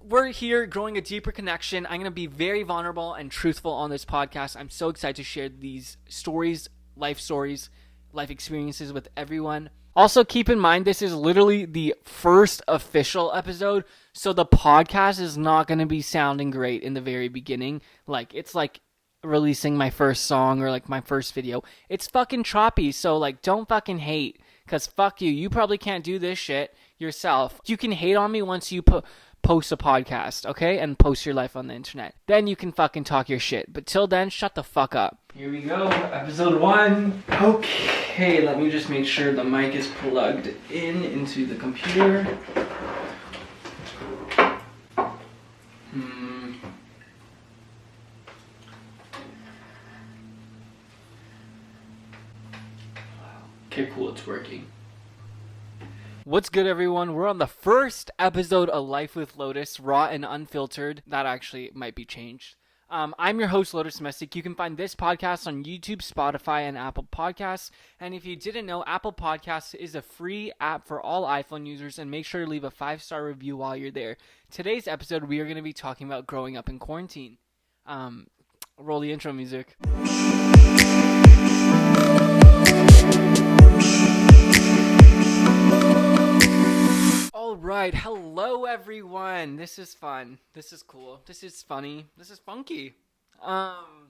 We're here growing a deeper connection. I'm going to be very vulnerable and truthful on this podcast. I'm so excited to share these stories, life experiences with everyone. Also, keep in mind, this is literally the first official episode, so the podcast is not going to be sounding great in the very beginning. It's like releasing my first song or like my first video. It's fucking choppy, so like don't fucking hate, because fuck you. You probably can't do this shit yourself. You can hate on me once you post a podcast, okay? And post your life on the internet. Then you can fucking talk your shit. But till then, shut the fuck up. Here we go, episode 1. Okay, let me just make sure the mic is plugged into the computer. Okay, cool, it's working. What's good, everyone? We're on the first episode of Life with Lotus, raw and unfiltered. That actually might be changed. I'm your host, Lotus Mesic. You can find this podcast on YouTube, Spotify, and Apple Podcasts. And if you didn't know, Apple Podcasts is a free app for all iPhone users, and make sure to leave a 5-star review while you're there. Today's episode, we are going to be talking about growing up in quarantine. Roll the intro music. Alright, hello everyone. This is fun. This is cool. This is funny. This is funky.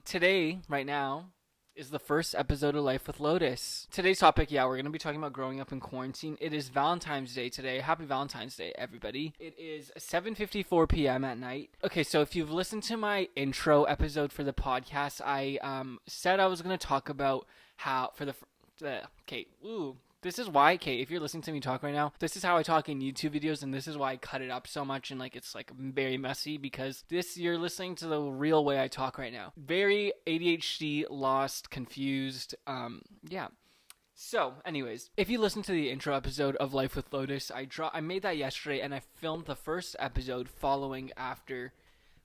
Today, right now, is the first episode of Life with Lotus. Today's topic, we're going to be talking about growing up in quarantine. It is Valentine's Day today. Happy Valentine's Day, everybody. It is 7:54 p.m. at night. Okay, so if you've listened to my intro episode for the podcast, I said I was going to talk about how, this is why, if you're listening to me talk right now, this is how I talk in YouTube videos, and this is why I cut it up so much, and it's very messy, because you're listening to the real way I talk right now. Very ADHD, lost, confused, So, anyways, if you listen to the intro episode of Life with Lotus, I made that yesterday, and I filmed the first episode following after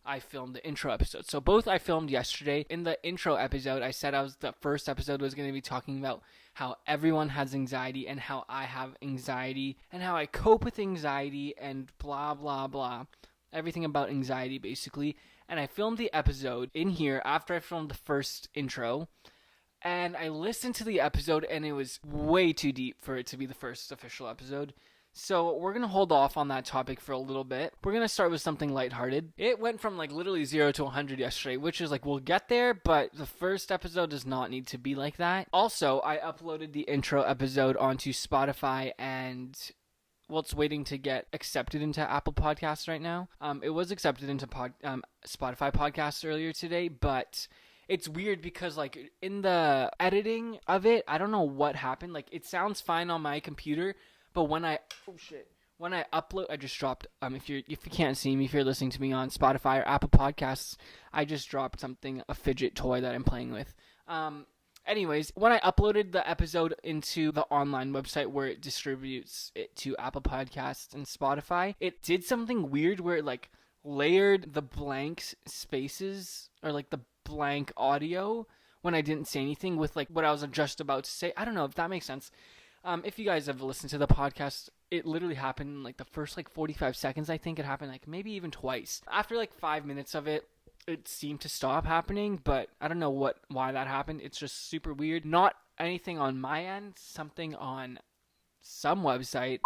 I filmed the intro episode. So both I filmed yesterday. In the intro episode, I said the first episode was going to be talking about how everyone has anxiety and how I have anxiety and how I cope with anxiety and blah, blah, blah. Everything about anxiety, basically. And I filmed the episode in here after I filmed the first intro. And I listened to the episode, and it was way too deep for it to be the first official episode. So we're going to hold off on that topic for a little bit. We're going to start with something lighthearted. It went from literally 0 to 100 yesterday, which is we'll get there, but the first episode does not need to be like that. Also, I uploaded the intro episode onto Spotify, and it's waiting to get accepted into Apple Podcasts right now. It was accepted into Spotify Podcasts earlier today, but it's weird because in the editing of it, I don't know what happened. It sounds fine on my computer, but when I upload, I just dropped, if you can't see me, if you're listening to me on Spotify or Apple Podcasts, I just dropped a fidget toy that I'm playing with. Anyways, when I uploaded the episode into the online website where it distributes it to Apple Podcasts and Spotify, it did something weird where it layered the blank spaces or the blank audio when I didn't say anything with what I was just about to say. I don't know if that makes sense. If you guys have listened to the podcast, it literally happened in the first 45 seconds. I think it happened maybe even twice. After 5 minutes of it, it seemed to stop happening, but I don't know why that happened. It's just super weird. Not anything on my end, something on some website.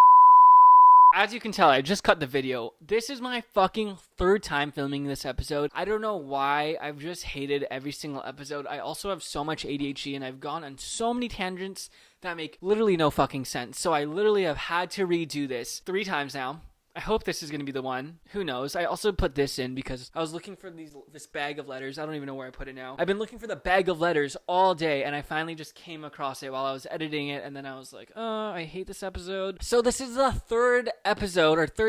As you can tell, I just cut the video. This is my fucking third time filming this episode. I don't know why. I've just hated every single episode. I also have so much ADHD, and I've gone on so many tangents that make literally no fucking sense. So I literally have had to redo this 3 times now. I hope this is going to be the one. Who knows? I also put this in because I was looking for this bag of letters. I don't even know where I put it now. I've been looking for the bag of letters all day, and I finally just came across it while I was editing it, and then I was like, oh, I hate this episode. So this is the third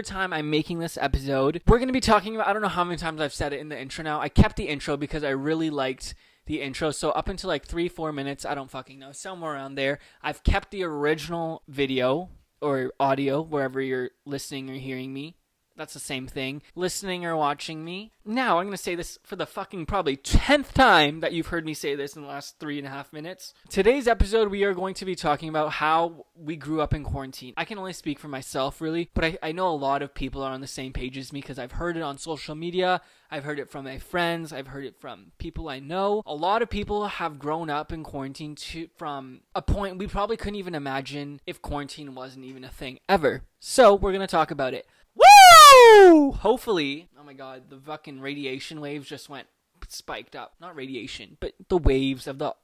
time I'm making this episode. We're going to be talking about, I don't know how many times I've said it in the intro now. I kept the intro because I really liked the intro. So up until 3-4 minutes, I don't fucking know, somewhere around there, I've kept the original video or audio, wherever you're listening or hearing me. That's the same thing. Listening or watching me. Now, I'm going to say this for the fucking probably 10th time that you've heard me say this in the last 3.5 minutes. Today's episode, we are going to be talking about how we grew up in quarantine. I can only speak for myself, really, but I know a lot of people are on the same page as me because I've heard it on social media. I've heard it from my friends. I've heard it from people I know. A lot of people have grown up in quarantine from a point we probably couldn't even imagine if quarantine wasn't even a thing ever. So, we're going to talk about it. Woo! Hopefully, oh my god, the fucking radiation waves just went spiked up. Not radiation, but the waves of the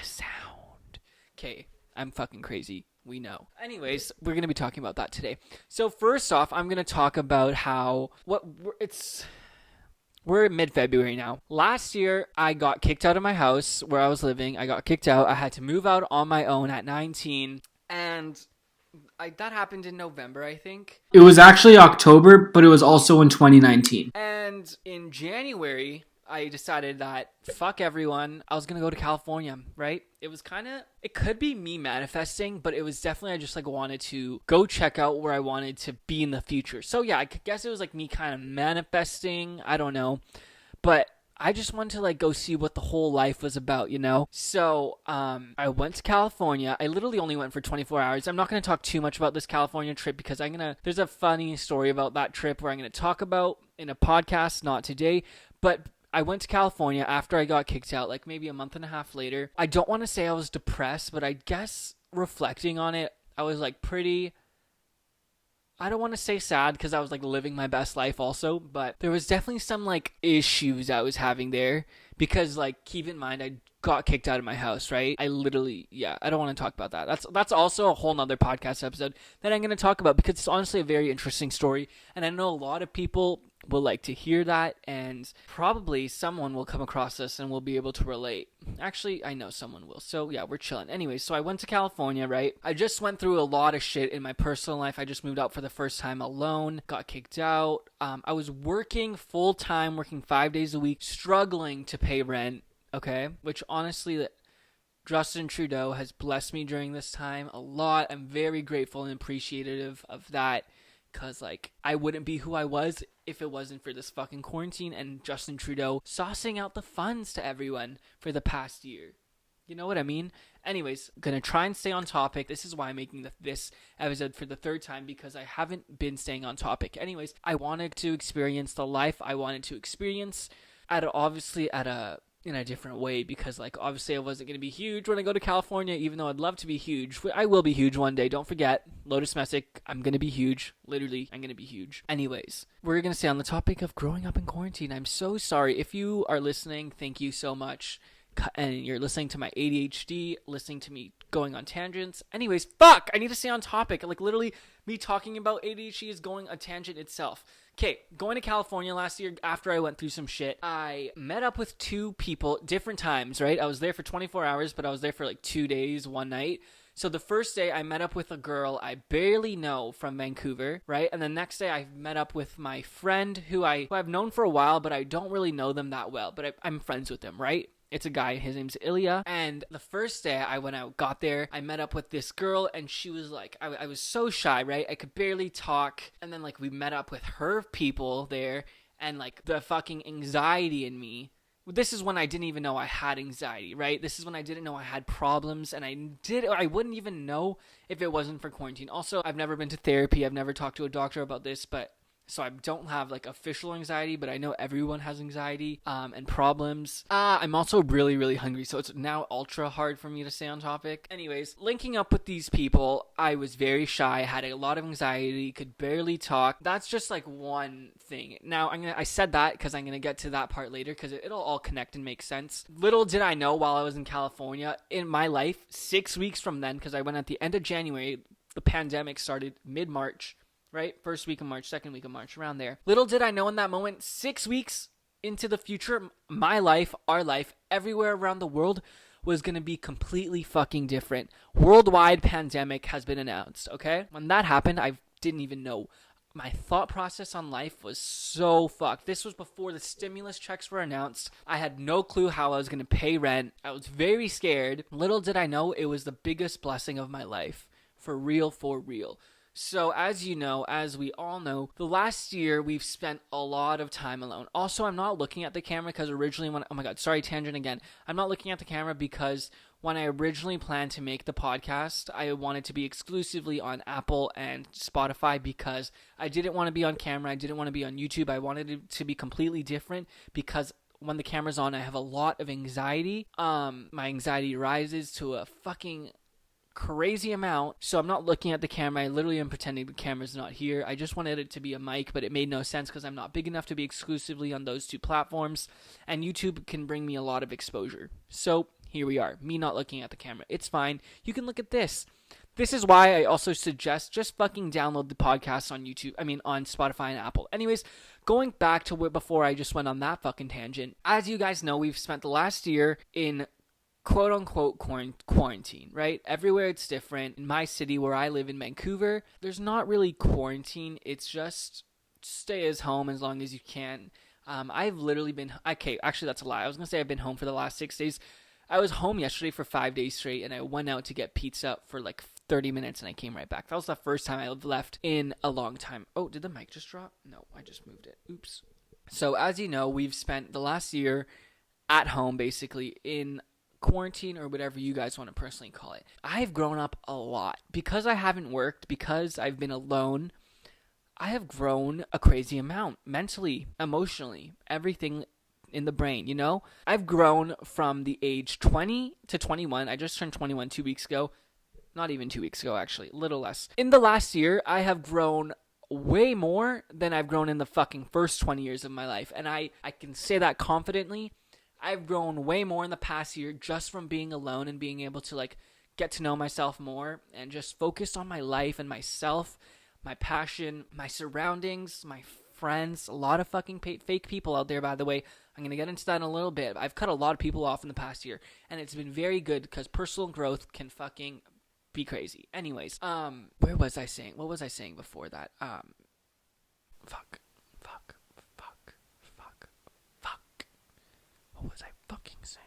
sound. Okay, I'm fucking crazy. We know. Anyways, we're going to be talking about that today. So first off, I'm going to talk about we're in mid-February now. Last year, I got kicked out of my house where I was living. I got kicked out. I had to move out on my own at 19, and that happened in November, I think. It was actually October, but it was also in 2019. And in January, I decided that fuck everyone. I was going to go to California, right? It could be me manifesting, but it was definitely I just wanted to go check out where I wanted to be in the future. So yeah, I guess it was me kind of manifesting. I don't know. But I just wanted to go see what the whole life was about, So, I went to California. I literally only went for 24 hours. I'm not going to talk too much about this California trip because there's a funny story about that trip where I'm going to talk about in a podcast, not today. But I went to California after I got kicked out, maybe a month and a half later. I don't want to say I was depressed, but I guess reflecting on it, I was I don't want to say sad because I was living my best life also, but there was definitely some issues I was having there because keep in mind I got kicked out of my house, right? I don't want to talk about that. That's also a whole nother podcast episode that I'm going to talk about because it's honestly a very interesting story, and I know a lot of people will like to hear that, and probably someone will come across this and will be able to relate. Actually, I know someone will. So yeah, we're chilling. Anyway, so I went to California, right? I just went through a lot of shit in my personal life. I just moved out for the first time alone, got kicked out. I was working full time, working 5 days a week, struggling to pay rent, okay? Which honestly, Justin Trudeau has blessed me during this time a lot. I'm very grateful and appreciative of that. Because, I wouldn't be who I was if it wasn't for this fucking quarantine and Justin Trudeau saucing out the funds to everyone for the past year. You know what I mean? Anyways, gonna try and stay on topic. This is why I'm making this episode for the third time, because I haven't been staying on topic. Anyways, I wanted to experience the life I wanted to experience in a different way, because obviously I wasn't going to be huge when I go to California, even though I'd love to be huge. I will be huge one day, don't forget. Lotus Mesic, I'm going to be huge. Literally, I'm going to be huge. Anyways, we're going to stay on the topic of growing up in quarantine. I'm so sorry. If you are listening, thank you so much. And you're listening to my ADHD, listening to me going on tangents. Anyways, fuck! I need to stay on topic. Literally, me talking about ADHD is going a tangent itself. Okay, going to California last year after I went through some shit, I met up with two people, different times, right? I was there for 24 hours, but I was there for 2 days, one night. So the first day I met up with a girl I barely know from Vancouver, right? And the next day I met up with my friend who I've known for a while, but I don't really know them that well, but I'm friends with them, right? It's a guy, his name's Ilya, and the first day when I got there, I met up with this girl, and she was I was so shy, right? I could barely talk, and then we met up with her people there, and the fucking anxiety in me. This is when I didn't even know I had anxiety, right? This is when I didn't know I had problems, and I wouldn't even know if it wasn't for quarantine. Also, I've never been to therapy, I've never talked to a doctor about this, so I don't have official anxiety, but I know everyone has anxiety and problems. I'm also really, really hungry, so it's now ultra hard for me to stay on topic. Anyways, linking up with these people, I was very shy, had a lot of anxiety, could barely talk. That's just one thing. Now, I said that because I'm going to get to that part later, because it'll all connect and make sense. Little did I know while I was in California, in my life, 6 weeks from then, because I went at the end of January, the pandemic started mid-March. Right? First week of March, second week of March, around there. Little did I know in that moment, 6 weeks into the future, my life, our life, everywhere around the world was going to be completely fucking different. Worldwide pandemic has been announced, okay? When that happened, I didn't even know. My thought process on life was so fucked. This was before the stimulus checks were announced. I had no clue how I was going to pay rent. I was very scared. Little did I know it was the biggest blessing of my life. For real, for real. So, as you know, as we all know, the last year we've spent a lot of time alone. Also, I'm not looking at the camera because originally oh my god, sorry, tangent again. I'm not looking at the camera because when I originally planned to make the podcast, I wanted to be exclusively on Apple and Spotify because I didn't want to be on camera. I didn't want to be on YouTube. I wanted it to be completely different because when the camera's on, I have a lot of anxiety. My anxiety rises to a fucking crazy amount, so I'm not looking at the camera. I literally am pretending the camera's not here. I just wanted it to be a mic, but it made no sense because I'm not big enough to be exclusively on those two platforms, and YouTube can bring me a lot of exposure. So here we are, me not looking at the camera. It's fine. You can look at this. This is why I also suggest just fucking download the podcast on YouTube. On Spotify and Apple. Anyways, going back to before I just went on that fucking tangent. As you guys know, we've spent the last year in quote-unquote quarantine, right? Everywhere it's different. In my city where I live in Vancouver, there's not really quarantine. It's just stay as home as long as you can. I've literally been... Okay, actually that's a lie. I was going to say I've been home for the last 6 days. I was home yesterday for 5 days straight, and I went out to get pizza for like 30 minutes, and I came right back. That was the first time I've left in a long time. Oh, did the mic just drop? No, I just moved it. Oops. So as you know, we've spent the last year at home, basically, in quarantine or whatever you guys want to personally call it. I've grown up a lot because I haven't worked, because I've been alone. I have grown a crazy amount mentally, emotionally, everything in the brain, you know? I've grown from the age 20 to 21. I just turned 21 2 weeks ago. Not even 2 weeks ago, actually, a little less. In the last year, I have grown way more than I've grown in the fucking first 20 years of my life, and I can say that confidently. I've grown way more in the past year just from being alone and being able to like get to know myself more and just focus on my life and myself, my passion, my surroundings, my friends. A lot of fucking fake people out there, by the way. I'm going to get into that in a little bit. I've cut a lot of people off in the past year, and it's been very good because personal growth can fucking be crazy. Anyways, where was I saying? What was I saying before that? Fuck. What was I fucking saying?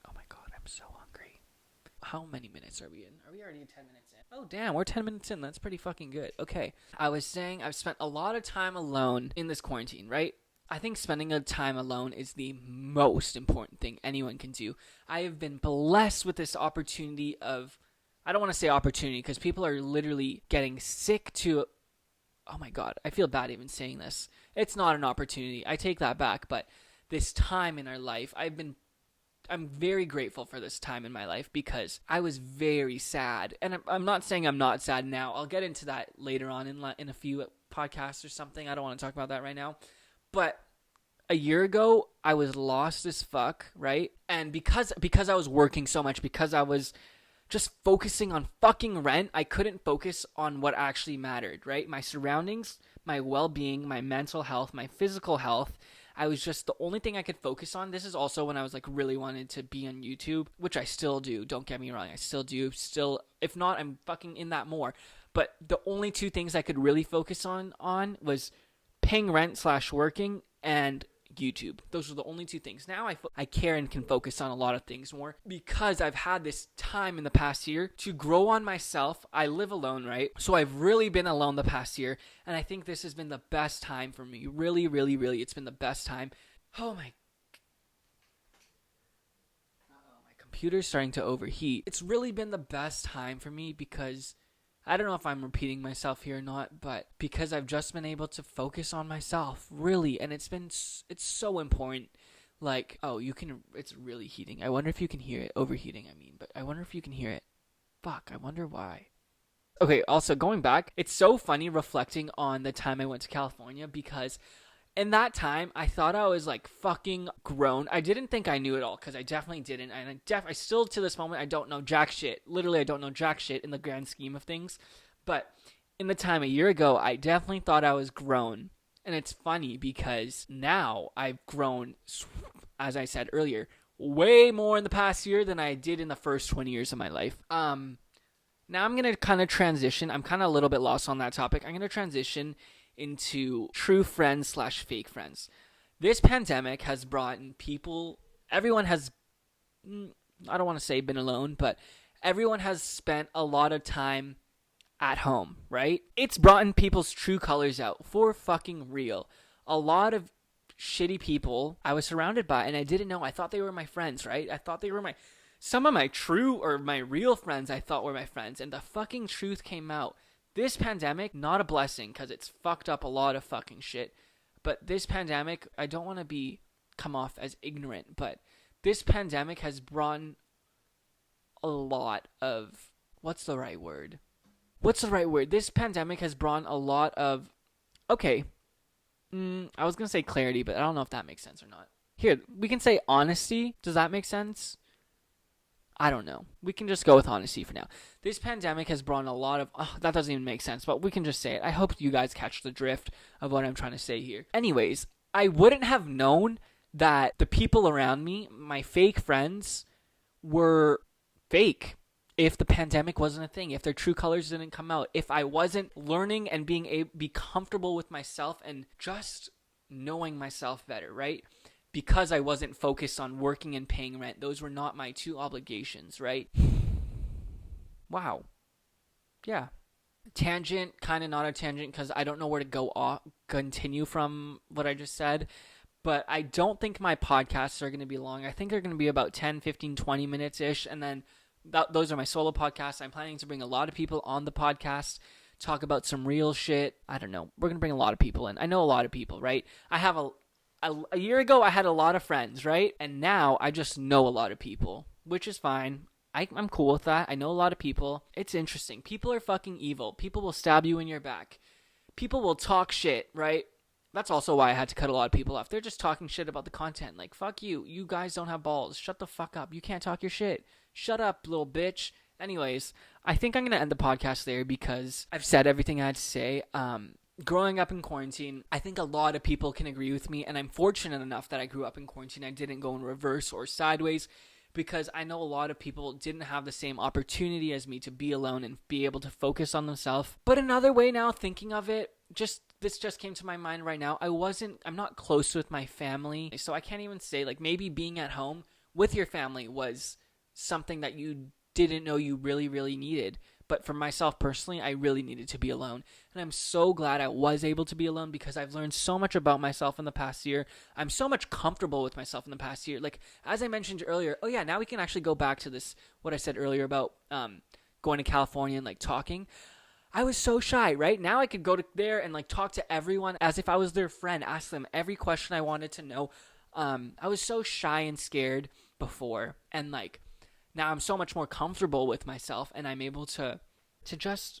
Oh my god, I'm so hungry. How many minutes are we in? Are we already 10 minutes in? Oh damn, we're 10 minutes in. That's pretty fucking good. Okay. I was saying I've spent a lot of time alone in this quarantine, right? I think spending a time alone is the most important thing anyone can do. I have been blessed with this opportunity of... I don't want to say opportunity because people are literally getting sick to... Oh my god, I feel bad even saying this. It's not an opportunity. I take that back, but... this time in our life, I'm very grateful for this time in my life because I was very sad. And I'm not saying I'm not sad now. I'll get into that later on in a few podcasts or something. I don't want to talk about that right now. But a year ago, I was lost as fuck, right? And because I was working so much, because I was just focusing on fucking rent, I couldn't focus on what actually mattered, right? My surroundings, my well-being, my mental health, my physical health. I was just the only thing I could focus on. This is also when I was like really wanted to be on YouTube, which I still do. Don't get me wrong. I still do. Still, if not, I'm fucking in that more. But the only two things I could really focus on was paying rent / working and YouTube. Those are the only two things. Now I care and can focus on a lot of things more because I've had this time in the past year to grow on myself. I live alone, right? So I've really been alone the past year, and I think this has been the best time for me. Really, really, really, it's been the best time. Oh my... my computer's starting to overheat. It's really been the best time for me because... I don't know if I'm repeating myself here or not, but because I've just been able to focus on myself, really, and it's so important. Like, it's really heating. I wonder if you can hear it. Overheating, but I wonder if you can hear it. Fuck, I wonder why. Okay, also, going back, it's so funny reflecting on the time I went to California because... in that time, I thought I was, like, fucking grown. I didn't think I knew it all, because I definitely didn't. And I still, to this moment, I don't know jack shit. Literally, I don't know jack shit in the grand scheme of things. But in the time a year ago, I definitely thought I was grown. And it's funny, because now I've grown, as I said earlier, way more in the past year than I did in the first 20 years of my life. Now I'm going to kind of transition. I'm kind of a little bit lost on that topic. I'm going to transition into true friends / fake friends. This pandemic has brought in people, everyone has, I don't want to say been alone, but everyone has spent a lot of time at home, right? It's brought in people's true colors out for fucking real. A lot of shitty people I was surrounded by, and I didn't know. I thought they were my friends, right? I thought they were some of my true or my real friends I thought were my friends, and the fucking truth came out. This pandemic, not a blessing, because it's fucked up a lot of fucking shit. But this pandemic, I don't want to come off as ignorant, but this pandemic has brought a lot of, what's the right word? This pandemic has brought a lot of, okay, I was going to say clarity, but I don't know if that makes sense or not. Here, we can say honesty. Does that make sense? I don't know. We can just go with honesty for now. This pandemic has brought a lot of... that doesn't even make sense, but we can just say it. I hope you guys catch the drift of what I'm trying to say here. Anyways, I wouldn't have known that the people around me, my fake friends, were fake if the pandemic wasn't a thing, if their true colors didn't come out, if I wasn't learning and be comfortable with myself and just knowing myself better, right? Because I wasn't focused on working and paying rent. Those were not my two obligations, right? Wow. Yeah. Tangent, kind of not a tangent, because I don't know where to continue from what I just said. But I don't think my podcasts are going to be long. I think they're going to be about 10, 15, 20 minutes-ish. And then those are my solo podcasts. I'm planning to bring a lot of people on the podcast, talk about some real shit. I don't know. We're going to bring a lot of people in. I know a lot of people, right? I have a year ago, I had a lot of friends, right? And now I just know a lot of people, which is fine. I'm cool with that. I know a lot of people. It's interesting. People are fucking evil. People will stab you in your back. People will talk shit, right? That's also why I had to cut a lot of people off. They're just talking shit about the content. Like, fuck you. You guys don't have balls. Shut the fuck up. You can't talk your shit. Shut up, little bitch. Anyways, I think I'm going to end the podcast there because I've said everything I had to say. Growing up in quarantine, I think a lot of people can agree with me, and I'm fortunate enough that I grew up in quarantine. I didn't go in reverse or sideways, because I know a lot of people didn't have the same opportunity as me to be alone and be able to focus on themselves. But another way now, thinking of it, this just came to my mind right now. I'm not close with my family, so I can't even say, like, maybe being at home with your family was something that you didn't know you really, really needed. But for myself personally, I really needed to be alone. And I'm so glad I was able to be alone because I've learned so much about myself in the past year. I'm so much comfortable with myself in the past year. Like, as I mentioned earlier, now we can actually go back to this, what I said earlier about going to California and, like, talking. I was so shy, right? Now I could go there and, like, talk to everyone as if I was their friend, ask them every question I wanted to know. I was so shy and scared before, and, like, now I'm so much more comfortable with myself, and I'm able to just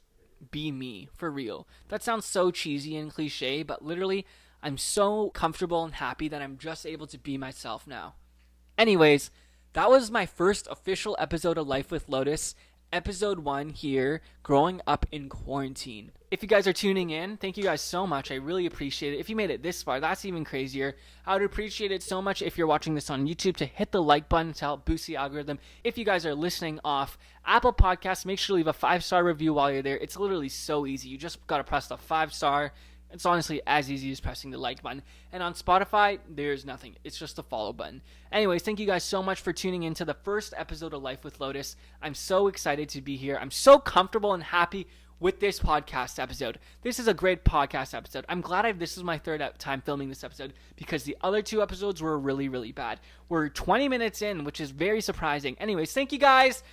be me, for real. That sounds so cheesy and cliche, but literally, I'm so comfortable and happy that I'm just able to be myself now. Anyways, that was my first official episode of Life with Lotus. Episode 1 here, growing up in quarantine. If you guys are tuning in, thank you guys so much. I really appreciate it. If you made it this far, that's even crazier. I would appreciate it so much if you're watching this on YouTube to hit the like button to help boost the algorithm. If you guys are listening off Apple Podcasts, make sure to leave a 5-star review while you're there. It's literally so easy. You just got to press the 5-star. It's honestly as easy as pressing the like button. And on Spotify, there's nothing. It's just the follow button. Anyways, thank you guys so much for tuning in to the first episode of Life with Lotus. I'm so excited to be here. I'm so comfortable and happy with this podcast episode. This is a great podcast episode. I'm glad this is my third time filming this episode because the other 2 episodes were really, really bad. We're 20 minutes in, which is very surprising. Anyways, thank you guys.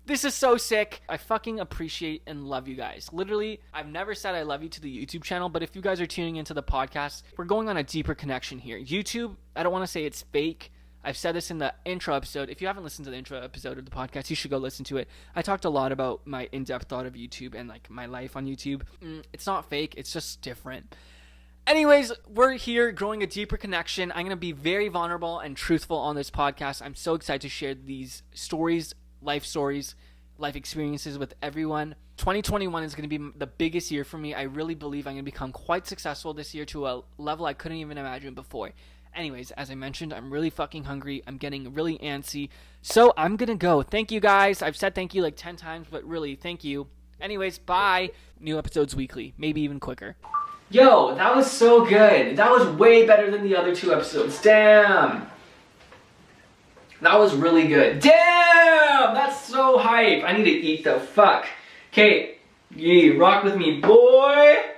This is so sick. I fucking appreciate and love you guys. Literally, I've never said I love you to the YouTube channel, but if you guys are tuning into the podcast, we're going on a deeper connection here. YouTube, I don't want to say it's fake. I've said this in the intro episode. If you haven't listened to the intro episode of the podcast, you should go listen to it. I talked a lot about my in-depth thought of YouTube and, like, my life on YouTube. It's not fake. It's just different. Anyways, we're here growing a deeper connection. I'm going to be very vulnerable and truthful on this podcast. I'm so excited to share these stories, life experiences with everyone. 2021 is going to be the biggest year for me. I really believe I'm going to become quite successful this year to a level I couldn't even imagine before. Anyways, as I mentioned, I'm really fucking hungry. I'm getting really antsy. So I'm going to go. Thank you guys. I've said thank you like 10 times, but really, thank you. Anyways, bye. New episodes weekly, maybe even quicker. Yo, that was so good. That was way better than the other 2 episodes. Damn. That was really good. Damn! That's so hype. I need to eat the fuck. Okay, Yeah, rock with me, boy.